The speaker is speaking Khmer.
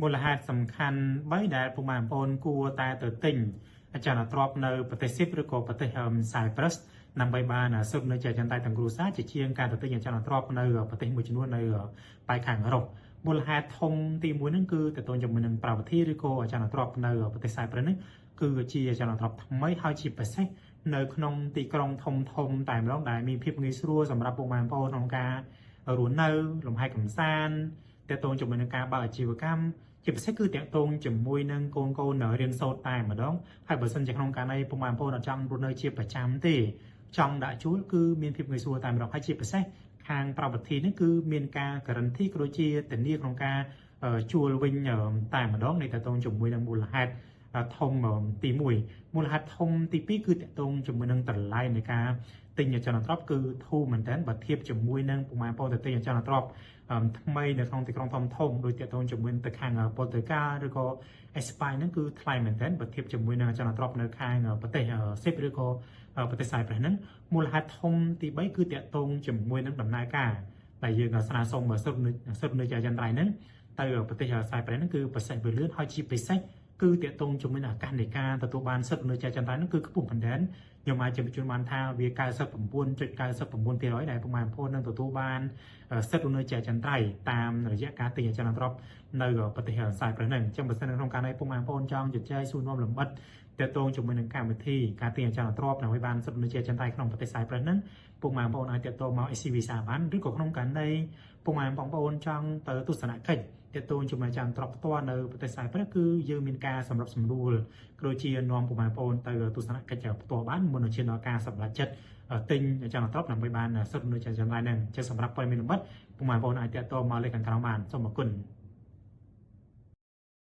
មូលហេតុសំខាន់3ដែលពុកម៉ែបងប្អូនគួរតែទៅទិញចន្ទទ្រព្យនៅប្រទេសស៊ីបឬក៏ប្រទេសCyprus ដើម្បីបានស៊ើបនៅជាចន្ទៃទាំងគ្រួសារជាជាងការទៅទិញចន្ទទ្រព្យនៅប្រទេសមួយចំនួននៅប៉ែកខាងអឺរ៉ុបមូលហេតុធំទី1ហ្នឹងគឺទៅទងជាមួយនឹងប្រវត្តិឬក៏ចន្ទទ្រព្យនៅប្រទេសCyprusនេះគឺជាចន្ទទ្រព្យថ្មីហើយជាពិសេសនៅក្នុងទីក្រុងធំតែម្ដងដែលមានភាពងាយស្រួលសម្រាប់ពុកម៉ែបងប្អូនក្នុងការរស់នៅលំហែកំសាន្តទៅទងជាមួយនឹងការបើកអាជីវកម្មជាពិសេសគឺតាក់ទងជាមួយនឹងកូនរៀនសូត្រតែម្ដងហើយបើសិនជាក្នុងករណីពុកម៉ែបងប្អូនអត់ចង់រស់នៅជាប្រចាំទេចង់ដាក់ជួលគឺមានភាពងាយស្រួលតែម្ដងហើយជាពិសេសខាងប្រវត្តិនេះគឺមានការការ៉ាន់ទីក៏ដូចជាធានាក្នុងការជួលវិញតែម្ដងនៃតាក់ទងជាមួយនឹងមូលហេតុធំទី1មូលហេតុធំទី2គឺតាក់ទងជាមួយនឹងតម្លៃនៃការទិញចន្ទទ្រព្យគឺធូរមែនទែនបើធៀបជាមួយនឹងពុកម៉ែបងប្អូនទៅទិញចន្ទទ្រព្យថ្មីនៅក្នុងទីក្រុងធំដូចតាក់ទងជាមួយទៅខាងប៉ូទុយហ្គាល់ឬក៏អេស្ប៉ាញហ្នឹងគឺថ្លៃមែនទែនបើធៀបជាមួយនឹងចន្ទទ្រព្យនៅខាងប្រទេសស៊ីបឬក៏ប្រទេសCyprusហ្នឹងមូលហេតុធំទី3គឺតាក់ទងជាមួយនឹងដំណើរការដែលយើងស្នើសុំសិទ្ធិនៅជាចន្ទៃហ្នឹងទៅប្រទេស Cyprus ហ្នឹងគឺប្រសិទ្ធវាលឿនហើយជាពិសេសគឺតាក់ទងជាមួយនឹងឱកាសនៃការទទួលបានសិទ្ធិនៅជាចន្ទៃហ្នឹងគឺខ្ពស់មែនទែនខ្ញុំអាចជម្រាបជូនបានថាវា 99.99% ដែលពុកម៉ែបងប្អូននឹងទទួលបានសិទ្ធិនៅជាចន្ទៃតាមរយៈការទិញចន្ទទ្រព្យនៅប្រទេសCyprusហ្នឹងអញ្ចឹងបើសិនក្នុងករណីពុកម៉ែបងប្អូនចង់ជជែកសួរនាំលម្អិតតាក់ទងជាមួយនឹងកម្មវិធីការទិញចន្ទទ្រព្យដើម្បីបានសិទ្ធិនៅជាចន្ទៃក្នុងប្រទេសCyprusហ្នឹងពុកម៉ែបងប្អូនអាចតាក់ទងមក SC Visa បានឬក៏ក្នុងករណីពុកម៉ែបងប្អូនចង់ទៅទស្សនកិច្ចតាក់ទងជាមួយចន្ទទ្រព្យផ្ទាល់នៅប្រទេសCyprusគឺយើងមានការសម្របសម្រួលក៏ដូចជានាំពុកម៉ែបងប្អូនទៅទស្សនកិច្ចផ្ទាល់បានមុននឹងឈានដល់ការសម្រេចចិត្តទិញចន្ទទ្រព្យដើម្បីបានសិទ្ធិនៅជាចន្ទៃហ្នឹងអញ្ចឹងសម្រាប់ព័ត៌មានលម្អិតពុកម៉ែបងប្អូនអាចតាក់ទងមកលេខខាងក្រោមបានសូមអរគុណ